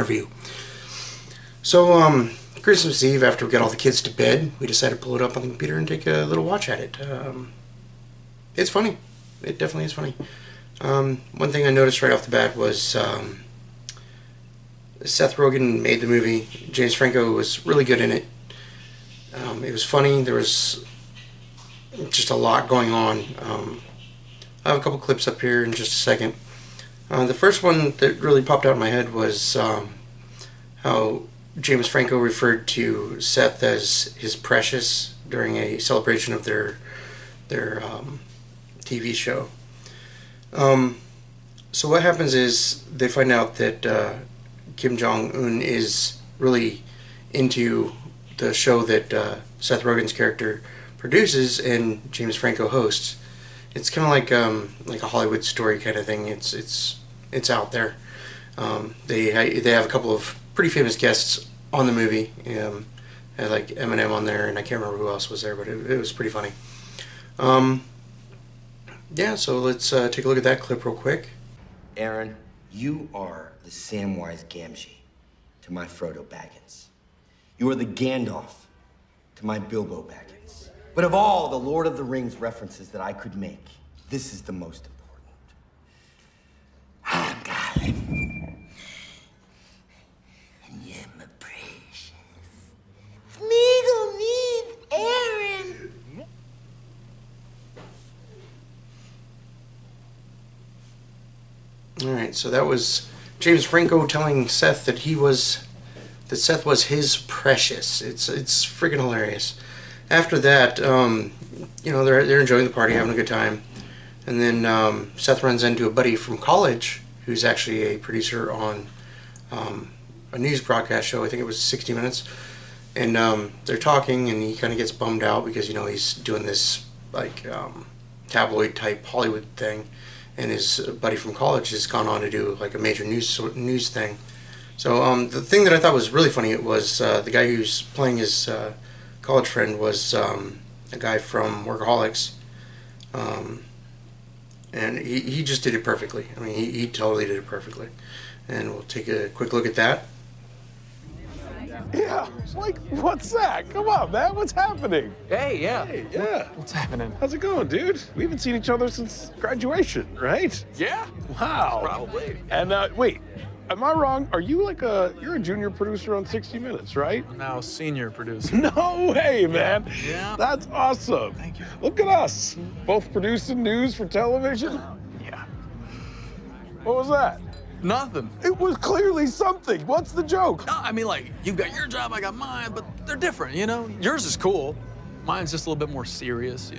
review. So, Christmas Eve, after we got all the kids to bed, we decided to pull it up on the computer and take a little watch at it. It's funny. It definitely is funny. One thing I noticed right off the bat was Seth Rogen made the movie. James Franco was really good in it. It was funny. There was just a lot going on. I have a couple clips up here in just a second. The first one that really popped out in my head was how James Franco referred to Seth as his precious during a celebration of their TV show. So what happens is they find out that Kim Jong-un is really into the show that Seth Rogen's character produces and James Franco hosts. It's kind of like a Hollywood story kind of thing. It's out there. They have a couple of pretty famous guests on the movie. Had like Eminem on there, and I can't remember who else was there, but it was pretty funny. Yeah, so let's take a look at that clip real quick. Aaron, you are the Samwise Gamgee to my Frodo Baggins. You are the Gandalf to my Bilbo Baggins. But of all the Lord of the Rings references that I could make, this is the most important. I'm Gollum. And you're my precious. Smeagol needs Aaron. Alright, so that was James Franco telling Seth that Seth was his precious. It's freaking hilarious. After that, they're enjoying the party, having a good time, and then Seth runs into a buddy from college who's actually a producer on a news broadcast show. I think it was 60 Minutes, and they're talking, and he kind of gets bummed out because he's doing this like tabloid type Hollywood thing. And his buddy from college has gone on to do like a major news thing. So the thing that I thought was really funny was the guy who's playing his college friend was a guy from Workaholics, and he just did it perfectly. I mean, he totally did it perfectly. And we'll take a quick look at that. Yeah, like, what's that? Come on, man, what's happening? Hey, yeah. Hey, yeah. What's happening? How's it going, dude? We haven't seen each other since graduation, right? Yeah. Wow. Probably. And, wait, am I wrong? Are you you're a junior producer on 60 Minutes, right? I'm now senior producer. No way, man. Yeah. That's awesome. Thank you. Look at us, both producing news for television. Yeah. What was that? Nothing. It was clearly something. What's the joke? No, I mean, like, you got your job, I got mine, but they're different, Yours is cool. Mine's just a little bit more serious,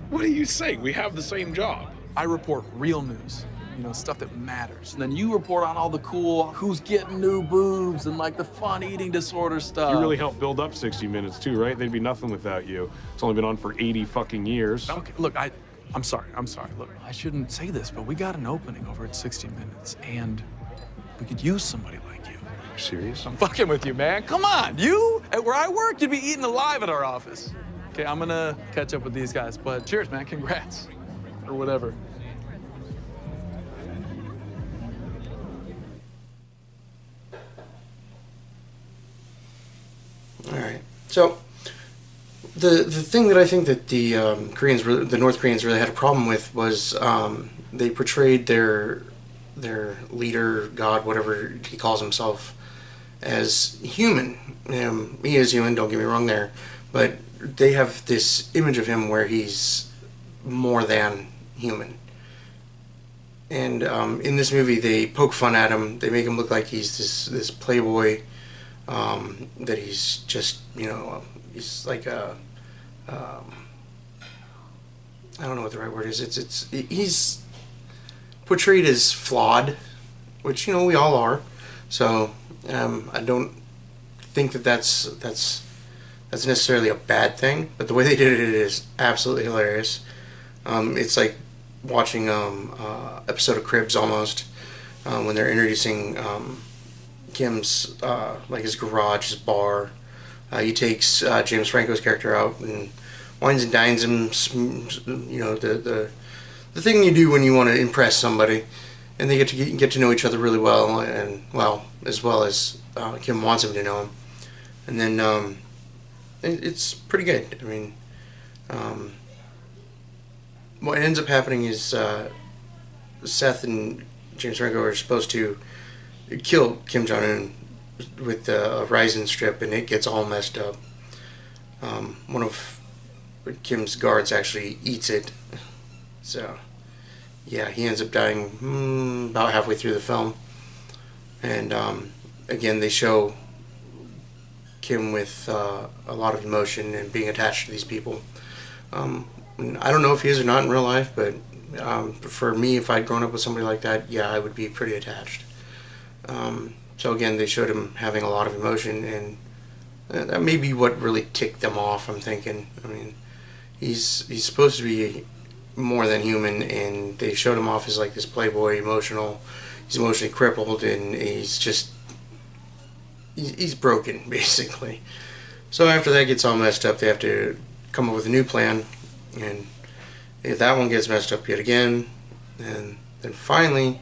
What are you saying? We have the same job. I report real news, stuff that matters. And then you report on all the cool, who's getting new boobs and, like, the fun eating disorder stuff. You really helped build up 60 Minutes, too, right? They'd be nothing without you. It's only been on for 80 fucking years. Okay, look, I'm sorry. Look, I shouldn't say this, but we got an opening over at 60 Minutes, and we could use somebody like you. You're serious? I'm fucking with you, man. Come on. You, at where I work, you'd be eating alive at our office. Okay, I'm gonna catch up with these guys, but cheers, man. Congrats. Or whatever. Alright, so the thing that I think that the North Koreans really had a problem with was they portrayed their leader, God, whatever he calls himself, as human. He is human, don't get me wrong there, but they have this image of him where he's more than human. And in this movie, they poke fun at him. They make him look like he's this playboy, that he's just, he's like a, I don't know what the right word is. He's portrayed as flawed, which we all are. So I don't think that that's necessarily a bad thing. But the way they did it is absolutely hilarious. It's like watching episode of Cribs almost, when they're introducing Kim's like his garage, his bar. He takes James Franco's character out and wines and dines him. The thing you do when you want to impress somebody. and they get to know each other really well, and well, as well as Kim wants him to know him. And then it's pretty good. I mean, what ends up happening is Seth and James Franco are supposed to kill Kim Jong-un with a Ryzen strip, and it gets all messed up. One of Kim's guards actually eats it, so yeah, he ends up dying about halfway through the film. And again, they show Kim with a lot of emotion and being attached to these people. I don't know if he is or not in real life, but for me, if I'd grown up with somebody like that, yeah, I would be pretty attached. So again, they showed him having a lot of emotion, and that may be what really ticked them off, I'm thinking. I mean, he's supposed to be more than human, and they showed him off as like this playboy, he's emotionally crippled, and he's broken, basically. So after that gets all messed up, they have to come up with a new plan, and if that one gets messed up yet again, and then finally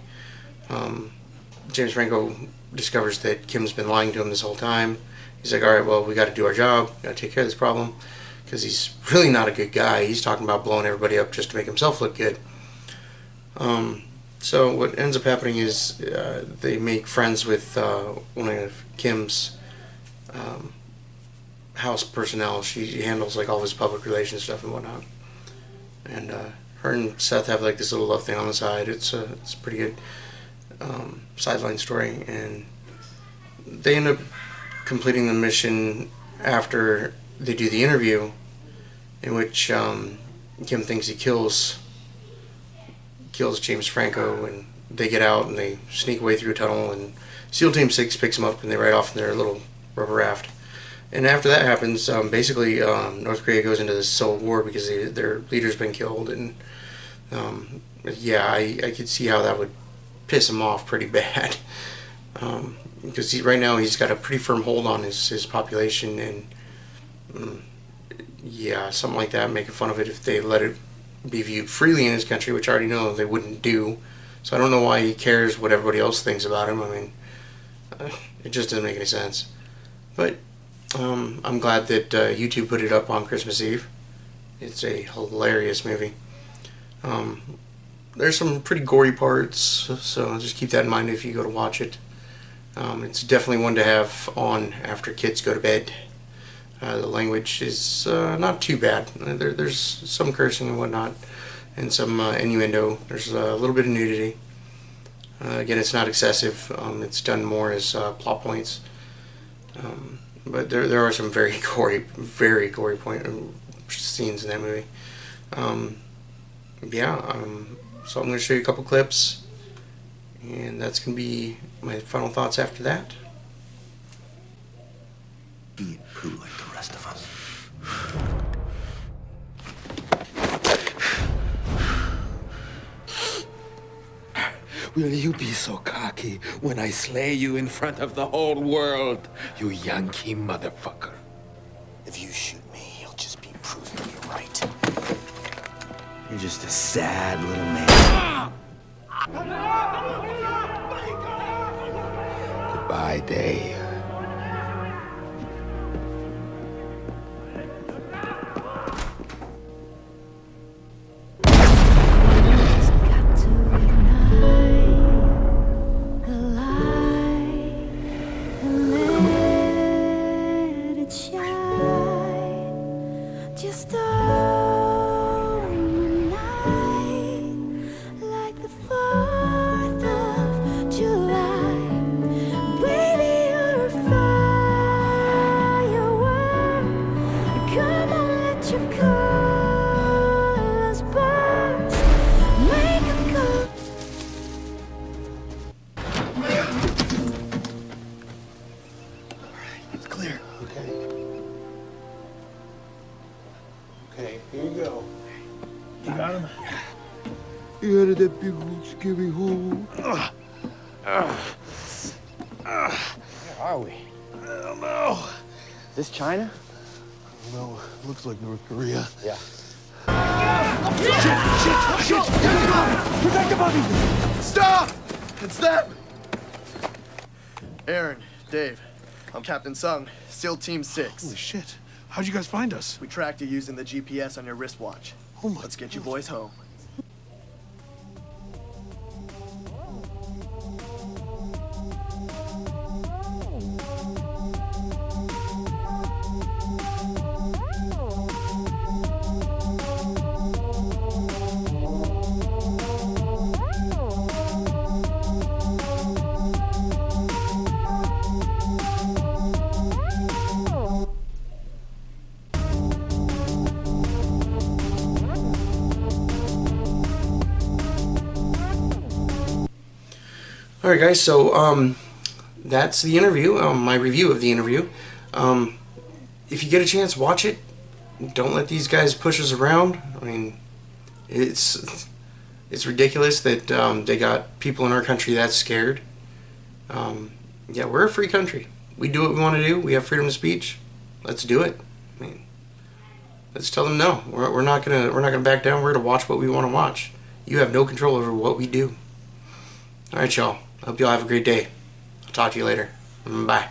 James Franco discovers that Kim's been lying to him this whole time. He's like, alright, well, we got to do our job, got to take care of this problem, because he's really not a good guy. He's talking about blowing everybody up just to make himself look good. So what ends up happening is they make friends with one of Kim's house personnel. She handles like all his public relations stuff and whatnot. And her and Seth have like this little love thing on the side. It's a pretty good sideline story, and they end up completing the mission after they do the interview, in which Kim thinks he kills James Franco, and they get out and they sneak away through a tunnel, and SEAL Team 6 picks them up and they ride off in their little rubber raft. And after that happens, basically North Korea goes into this civil war because their leader's been killed, and yeah, I could see how that would piss him off pretty bad, because right now he's got a pretty firm hold on his population, and yeah, something like that, making fun of it if they let it be viewed freely in his country, which I already know they wouldn't do. So I don't know why he cares what everybody else thinks about him. I mean, it just doesn't make any sense. But I'm glad that YouTube put it up on Christmas Eve. It's a hilarious movie. There's some pretty gory parts, so just keep that in mind if you go to watch it. It's definitely one to have on after kids go to bed. The language is not too bad. There's some cursing and whatnot, and some innuendo. There's a little bit of nudity. Again, it's not excessive. It's done more as plot points. But there are some very gory scenes in that movie. Yeah, so I'm going to show you a couple clips, and that's going to be my final thoughts after that. Eat poo like the rest of us. Will you be so cocky when I slay you in front of the whole world, you Yankee motherfucker? If you shoot me, you'll just be proving me right. You're just a sad little man. Goodbye, Dave. Just on the night, like the 4th of July. Baby, you're a firework. Come on, let your colors burst. Make a go. It's clear. Okay. Okay, here you go. You got him? You out of that big old scary hole. Where are we? I don't know. Is this China? No, looks like North Korea. Yeah. Shit! Protect the buggy! Stop! It's them! Aaron, Dave, I'm Captain Sung, SEAL Team 6. Holy shit. How'd you guys find us? We tracked you using the GPS on your wristwatch. Oh my Let's get you boys home. Alright guys, so that's the interview, my review of the interview. If you get a chance, watch it. Don't let these guys push us around. I mean, it's ridiculous that they got people in our country that scared. Yeah, we're a free country. We do what we want to do. We have freedom of speech. Let's do it. I mean, let's tell them no. We're not gonna back down. We're gonna watch what we want to watch. You have no control over what we do. All right, y'all. I hope y'all have a great day. I'll talk to you later. Bye.